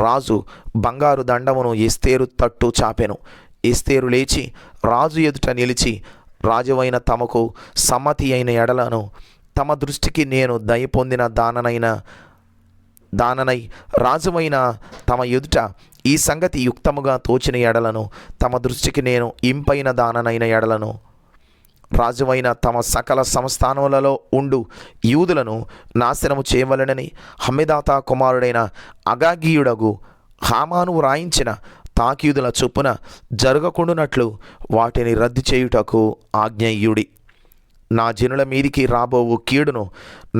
రాజు బంగారు దండమును ఎస్తేరు తట్టు చాపెను. ఎస్తేరు లేచి రాజు ఎదుట నిలిచి, రాజువైన తమకు సమ్మతి అయిన ఎడలను తమ దృష్టికి నేను దయ పొందిన దాననై రాజువైన తమ ఎదుట ఈ సంగతి యుక్తముగా తోచిన ఎడలను తమ దృష్టికి నేను ఇంపైన దాననైన ఎడలను రాజువైన తమ సకల సంస్థానములలో ఉండు యూదులను నాశనము చేయవలెనని హమ్మెదాతా కుమారుడైన అగాగీయుడగు హామాను వ్రాయించిన తాకీదుల చొప్పున జరగకుండునట్లు వాటిని రద్దు చేయుటకు ఆజ్ఞేయుడి. నా జనుల మీదికి రాబోవు కీడును,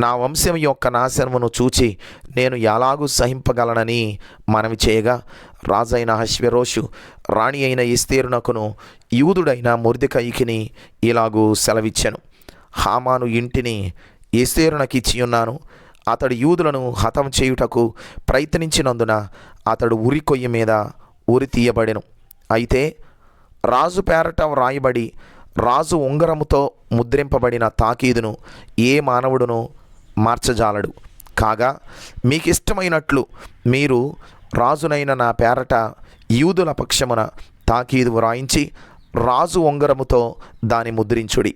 నా వంశం యొక్క నాశనమును చూచి నేను ఎలాగూ సహింపగలనని మనవి చేయగా రాజైన అహష్వేరోషు రాణి అయిన ఎస్తేరునకును యూదుడైన మొర్దెకైకిని ఇలాగూ సెలవిచ్చెను. హామాను ఇంటిని ఎస్తేరునకిచ్చి ఉన్నాను. అతడు యూదులను హతం చేయుటకు ప్రయత్నించినందున అతడు ఉరి కొయ్య మీద ఉరి తీయబడెను. అయితే రాజు పేరట వ్రాయబడి రాజు ఉంగరముతో ముద్రింపబడిన తాకీదును ఏ మానవుడును మార్చజాలడు. కాగా మీకిష్టమైనట్లు మీరు రాజునైన నా పేరట యూదుల పక్షమున తాకీదు వ్రాయించి రాజు ఉంగరముతో దాని ముద్రించుడి.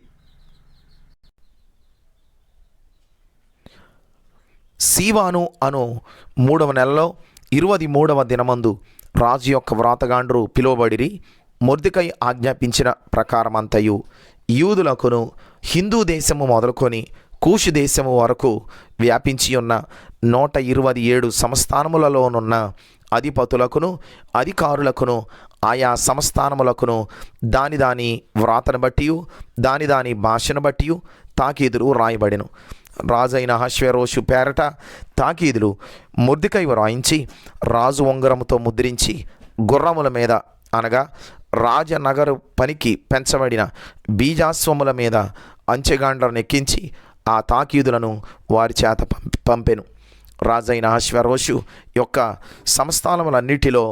సీవాను అను 3వ నెలలో 23వ దినమందు రాజు యొక్క వ్రాతగాండ్రు పిలువబడిరి. మొర్దెకై ఆజ్ఞాపించిన ప్రకారమంతయు యూదులకును హిందూ దేశము మొదలుకొని కూషు దేశము వరకు వ్యాపించి ఉన్న 127 సంస్థానములలోనున్న అధిపతులకును అధికారులకును ఆయా సంస్థానములకును దాని వ్రాతను బట్టి దాని భాషను బట్టి తాకీదులు రాయబడెను. రాజైన అహష్వేరోషు పేరట తాకీదులు మొర్దెకై వ్రాయించి రాజు ఉంగరముతో ముద్రించి గుర్రముల మీద అనగా రాజనగరు పనికి పెంచబడిన బీజాస్వముల మీద అంచెగాండ్లను ఎక్కించి ఆ తాకీదులను వారి చేత పంపెను. రాజైన అహష్వేరోషు యొక్క సంస్థానములన్నిటిలో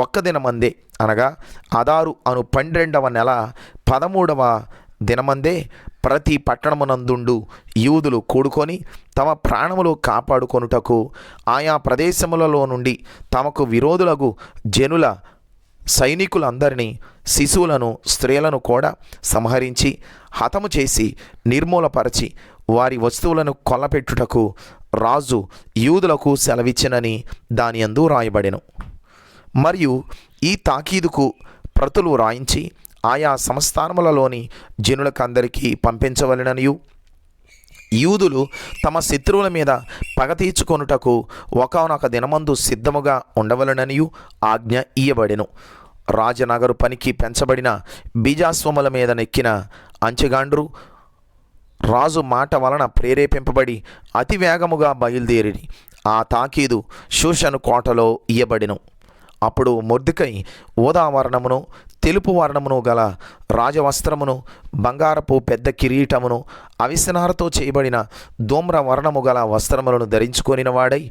ఒక్క దినమందే అనగా అదారు అను 12వ నెల 13వ దినమందే ప్రతి పట్టణమునందుండు యూదులు కూడుకొని తమ ప్రాణములు కాపాడుకొనుటకు ఆయా ప్రదేశములలో నుండి తమకు విరోధులకు జనుల సైనికులందరినీ శిశువులను స్త్రీలను కూడా సంహరించి హతము చేసి నిర్మూలపరచి వారి వస్తువులను కొల్లపెట్టుటకు రాజు యూదులకు సెలవిచ్చినని దాని యందు రాయబడెను. మరియు ఈ తాకీదుకు ప్రతులు రాయించి ఆయా సంస్థానములలోని జనులకందరికీ పంపించవలెననియు, యూదులు తమ శత్రువుల మీద పగ తీర్చుకొనుటకు ఒకానొక దినమందు సిద్ధముగా ఉండవలెననియు ఆజ్ఞ ఇయ్యబడెను. రాజనగరు పనికి పెంచబడిన బీజాస్వముల మీద నెక్కిన అంచెగాండ్రు రాజు మాట వలన ప్రేరేపింపబడి అతివేగముగా బయలుదేరిరి. ఆ తాకీదు షూషను కోటలో ఇయ్యబడెను. అప్పుడు మొర్దెకై ఊదా వర్ణమును తెలుపు వర్ణమును గల రాజవస్త్రమును బంగారపు పెద్ద కిరీటమును అవిసనారతో చేయబడిన ధూమ్ర వర్ణము గల వస్త్రములను ధరించుకొనిన వాడై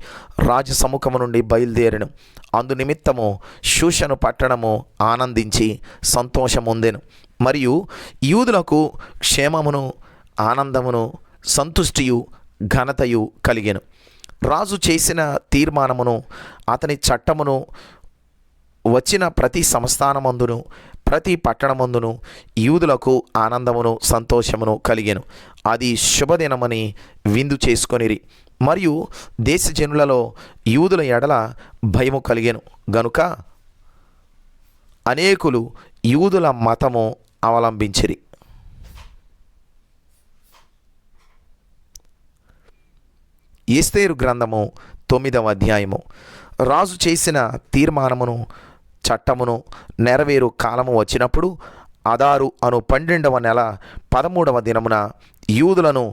రాజసముఖము నుండి బయలుదేరెను. అందు నిమిత్తము షూషను పట్టణము ఆనందించి సంతోషముందెను. మరియు యూదులకు క్షేమమును ఆనందమును సంతుష్టియు ఘనతయు కలిగెను. రాజు చేసిన తీర్మానమును అతని చట్టమును వచ్చిన ప్రతి సంస్థానమందును ప్రతి పట్టణమందును యూదులకు ఆనందమును సంతోషమును కలిగెను. అది శుభదినమని విందు చేసుకొనిరి. మరియు దేశజనులలో యూదుల ఎడల భయము కలిగెను గనుక అనేకులు యూదుల మతము అవలంబించిరి. ఎస్తేరు గ్రంథము 9వ అధ్యాయము. రాజు చేసిన తీర్మానమును చట్టమును నెరవేరు కాలము వచ్చినప్పుడు అదారు అను 12వ నెల 13వ దినమున యూదులను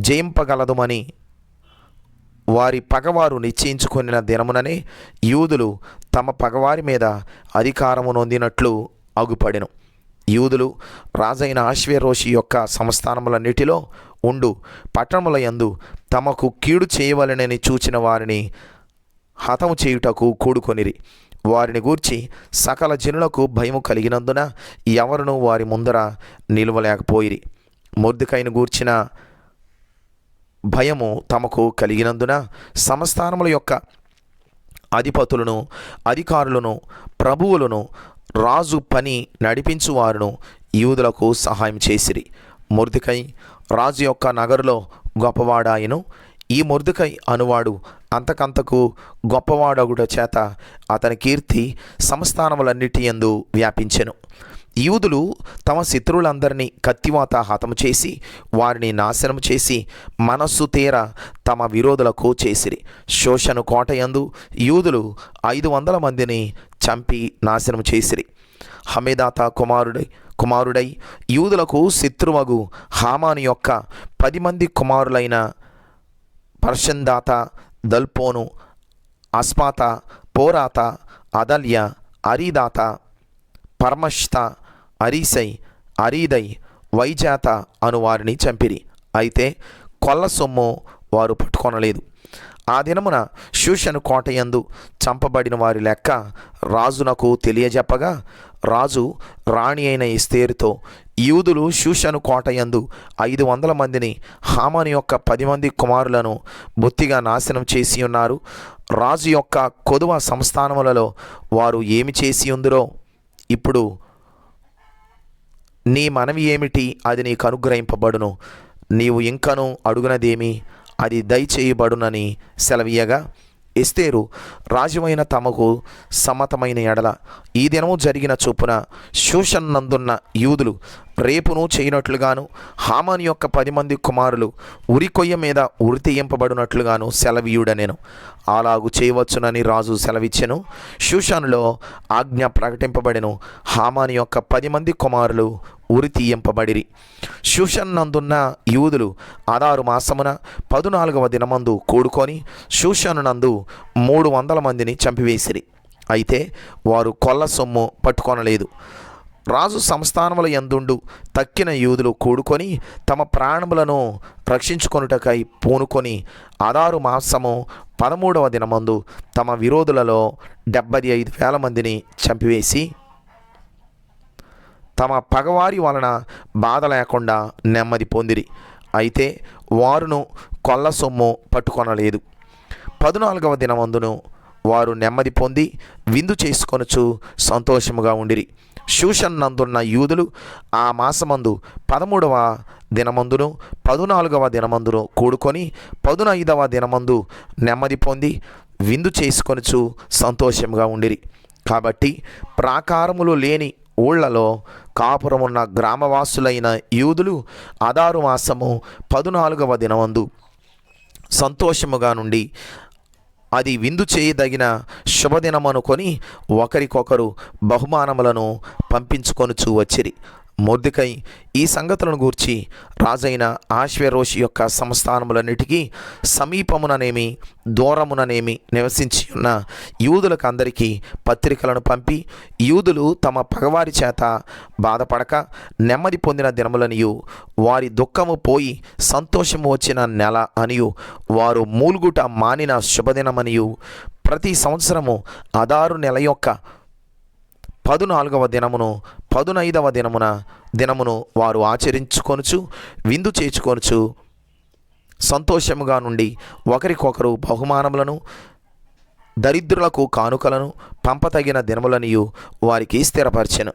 జయింపగలదుమని వారి పగవారు నిశ్చయించుకొనిన దినముననే యూదులు తమ పగవారి మీద అధికారము నొందినట్లు అగుపడెను. యూదులు రాజైన అహష్వేరోషు యొక్క సంస్థానములన్నిటిలో ఉండు పట్టణముల యందు తమకు కీడు చేయవలెనని చూచిన వారిని హతము చేయుటకు కూడుకొనిరి. వారిని గూర్చి సకల జనులకు భయము కలిగినందున ఎవరునూ వారి ముందర నిలవలేకపోయిరి. మొర్దెకైను గూర్చిన భయము తమకు కలిగినందున సంస్థానముల యొక్క అధిపతులను అధికారులను ప్రభువులను రాజు పని నడిపించువారును యూదులకు సహాయం చేసిరి. మొర్దెకై రాజు యొక్క నగరులో గొప్పవాడాయను. ఈ మొర్దెకై అనువాడు అంతకంతకు గొప్పవాడగుట చేత అతని కీర్తి సంస్థానములన్నిటి యందు వ్యాపించెను. యూదులు తమ శత్రువులందరినీ కత్తివాత హతము చేసి వారిని నాశనము చేసి మనస్సు తీర తమ విరోధులకు చేసిరి. షూషను కోటయందు యూదులు 500 మందిని చంపి నాశనము చేసిరి. హమేదాత కుమారుడై యూదులకు శత్రువగు హామాను యొక్క 10 మంది కుమారులైన పర్షందాత, దల్పోను, అస్పాత, పోరాత, అదల్య, అరీదాత, పర్మష్త, అరీసై, అరీదై, వైజాత అను వారిని చంపిరి. అయితే కొల్ల సొమ్ము వారు పట్టుకొనలేదు. ఆ దినమున షూషను కోటయందు చంపబడిన వారి లెక్క రాజునకు తెలియజెప్పగా రాజు రాణి అయిన ఎస్తేరుతో, యూదులు షూషను కోటయందు 500 మందిని హామాను యొక్క 10 మంది కుమారులను బొత్తిగా నాశనం చేసి ఉన్నారు. రాజు యొక్క కొదువ సంస్థానములలో వారు ఏమి చేసి ఉందిరో ఇప్పుడు నీ మనవి ఏమిటి? అది నీకు అనుగ్రహింపబడును. నీవు ఇంకను అడుగునదేమి? అది దయచేయబడునని సెలవీయగా ఎస్తేరు రాజువైన తమకు సమ్మతమైన ఎడల ఈ దినము జరిగిన చొప్పున షూషను నందున్న యూదులు రేపును చేయనట్లుగాను హామాను యొక్క 10 మంది కుమారులు ఉరికొయ్య మీద ఉరితీయింపబడినట్లుగాను సెలవీయుడనెను. అలాగు చేయవచ్చునని రాజు సెలవిచ్చెను. షూషనులో ఆజ్ఞ ప్రకటింపబడెను. హామాను యొక్క 10 మంది కుమారులు ఉరి తీయింపబడిరి. షూషను నందున్న యూదులు అదారు మాసమున 14వ దినమందు కూడుకొని షూషను నందు 300 మందిని చంపివేసిరి. అయితే వారు కొల్ల సొమ్ము పట్టుకొనలేదు. రాజు సంస్థానముల యందుండు తక్కిన యూదులు కూడుకొని తమ ప్రాణములను రక్షించుకొనుటకై పూనుకొని అదారు మాసము 13వ దినమందు తమ విరోధులలో 75,000 మందిని చంపివేసి తమ పగవారి వలన బాధ లేకుండా నెమ్మది పొందిరి. అయితే వారును కొల్ల సొమ్ము పట్టుకొనలేదు. 14వ దినమందును వారు నెమ్మది పొంది విందు చేసుకొనుచు సంతోషముగా ఉండిరి. షూషను నందున్న యూదులు ఆ మాసమందు 13వ దినమందును 14వ దినమందును కూడుకొని 15వ దినమందు నెమ్మది పొంది విందు చేసుకొనుచు సంతోషంగా ఉండిరి. కాబట్టి ప్రాకారములు లేని ఊళ్ళలో కాపురమున్న గ్రామవాసులైన యూదులు అదారు మాసము 14వ దినమందు సంతోషముగా నుండి అది విందు చేయదగిన శుభదినమనుకొని ఒకరికొకరు బహుమానములను పంపించుకొనుచూ వచ్చిరి. మొర్దెకై ఈ సంగతులను గూర్చి రాజైన ఆశ్వేరోషు యొక్క సంస్థానములన్నిటికీ సమీపముననేమి దూరముననేమి నివసించి ఉన్న యూదులకు అందరికీ పత్రికలను పంపి, యూదులు తమ పగవారి చేత బాధపడక నెమ్మది పొందిన దినములనియు వారి దుఃఖము పోయి సంతోషము వచ్చిన నెల అనియు వారు మూలుగుట మానిన శుభదినమనియు ప్రతి సంవత్సరము అదారు నెల యొక్క 14వ దినమును 15వ దినమును వారు ఆచరించుకొనుచు విందు చేర్చుకొనుచు సంతోషముగా నుండి ఒకరికొకరు బహుమానములను దరిద్రులకు కానుకలను పంపతగిన దినములనియు వారికి స్థిరపరచెను.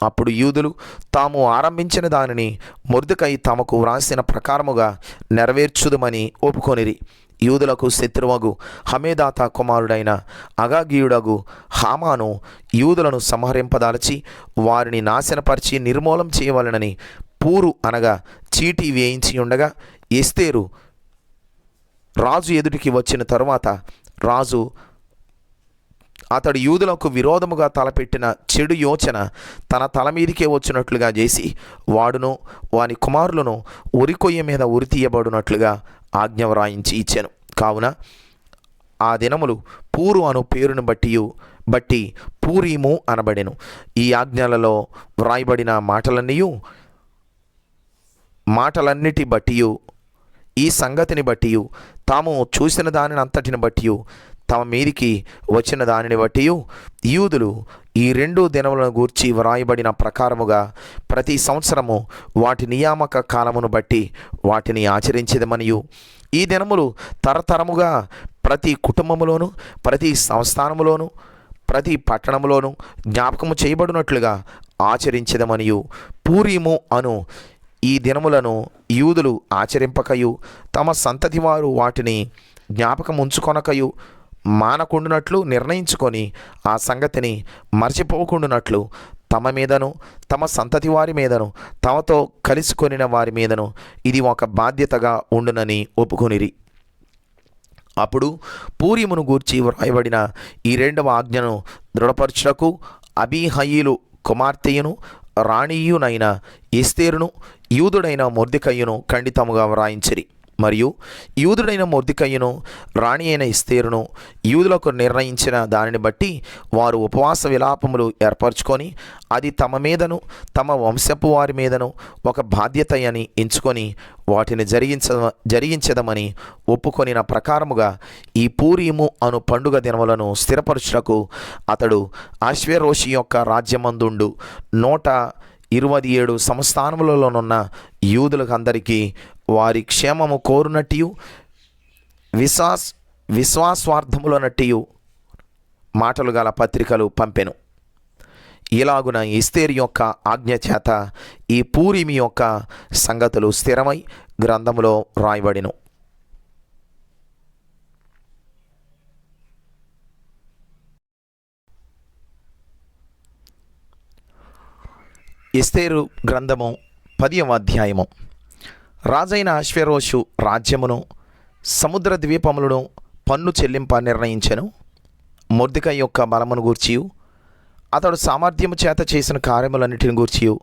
అప్పుడు యూదులు తాము ఆరంభించిన దానిని మొర్దెకై తమకు వ్రాసిన ప్రకారముగా నెరవేర్చుదుమని ఒప్పుకొనిరి. యూదులకు శత్రువగు హమేదాత కుమారుడైన అగాగీయుడగు హామాను యూదులను సంహరింపదాల్చి వారిని నాశనపరిచి నిర్మూలం చేయవలనని పూరు అనగా చీటీ వేయించి ఉండగా, ఎస్తేరు రాజు ఎదుటికి వచ్చిన తరువాత రాజు అతడు యూదులకు విరోధముగా తలపెట్టిన చెడు యోచన తన తల మీదికే వచ్చినట్లుగా చేసి వాడును వాని కుమారులను ఉరికొయ్య మీద ఉరితీయబడినట్లుగా ఆజ్ఞ వ్రాయించి ఇచ్చాను. కావున ఆ దినములు పూరు అను పేరును బట్టి పూరీము అనబడెను. ఈ ఆజ్ఞలలో వ్రాయబడిన మాటలన్నిటి బట్టియు ఈ సంగతిని బట్టియు తాము చూసిన దానిని అంతటిని బట్టియు తమ మీదికి వచ్చిన దానిని బట్టి యూదులు ఈ 2 దినములను గూర్చి వ్రాయబడిన ప్రకారముగా ప్రతి సంవత్సరము వాటి నియామక కాలమును బట్టి వాటిని ఆచరించేదమనియు ఈ దినములు తరతరముగా ప్రతి కుటుంబములోను ప్రతి సంస్థానములోను ప్రతి పట్టణములోను జ్ఞాపకము చేయబడినట్లుగా ఆచరించేదమనియు పూరీము అను ఈ దినములను యూదులు ఆచరింపకయు తమ సంతతి వారు వాటిని జ్ఞాపకం ఉంచుకొనకయు మానకుండునట్లు నిర్ణయించుకొని ఆ సంగతిని మర్చిపోకుండునట్లు తమ మీదను తమ సంతతి వారి మీదను తమతో కలిసికొనిన వారి మీదను ఇది ఒక బాధ్యతగా ఉండునని ఒప్పుకొనిరి. అప్పుడు పూరీమును గూర్చి వ్రాయబడిన ఈ 2వ ఆజ్ఞను దృఢపరచుటకు అబీహయీలు కుమార్తెయును రాణియునైన ఎస్తేరును యూదుడైన మొర్దెకయ్యును ఖండితముగా వ్రాయించిరి. మరియు యూదుడైన మొర్దెకయ్యును రాణి అయిన ఎస్తేరును యూదులకు నిర్ణయించిన దానిని బట్టి వారు ఉపవాస విలాపములు ఏర్పరచుకొని అది తమ మీదను తమ వంశపు వారి మీదను ఒక బాధ్యత అని ఎంచుకొని వాటిని జరిగించదమని ఒప్పుకొనిన ప్రకారముగా ఈ పూరీము అను పండుగ దినములను స్థిరపరచుటకు అతడు ఆశ్వేరోషు యొక్క రాజ్యమందుండు 127 సంస్థానములలోనున్న యూదులకు అందరికీ వారి క్షేమము కోరునట్టు విశ్వాసార్థములనట్టు మాటలు గల పత్రికలు పంపెను. ఇలాగున ఎస్తేరు యొక్క ఆజ్ఞ చేత ఈ పూరీమి యొక్క సంగతులు స్థిరమై గ్రంథములో రాయబడిను. ఎస్తేరు గ్రంథము 10వ అధ్యాయము. రాజైన అశ్వేరోషు రాజ్యమును సముద్ర ద్వీపములను పన్ను చెల్లింప నిర్ణయించెను. మొర్దెకై యొక్క బలమును గూర్చియు అతడు సామర్థ్యము చేత చేసిన కార్యములన్నిటిని గూర్చియు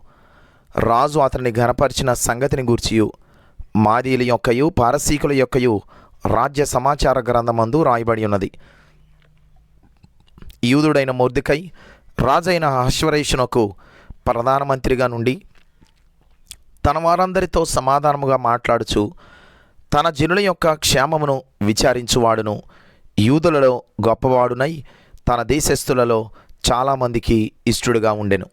రాజు అతనిని ఘనపరిచిన సంగతిని గూర్చియు మాదీయుల యొక్కయు పారసీకుల యొక్కయు రాజ్య సమాచార గ్రంథమందు రాయబడి ఉన్నది. యూదుడైన మొర్దెకై రాజైన అహష్వేరోషునకు ప్రధానమంత్రిగా నుండి తన వారందరితో సమాధానముగా మాట్లాడుచు తన జనుల యొక్క క్షేమమును విచారించువాడును యూదులలో గొప్పవాడునై తన దేశస్థులలో చాలామందికి ఇష్టడుగా ఉండెను.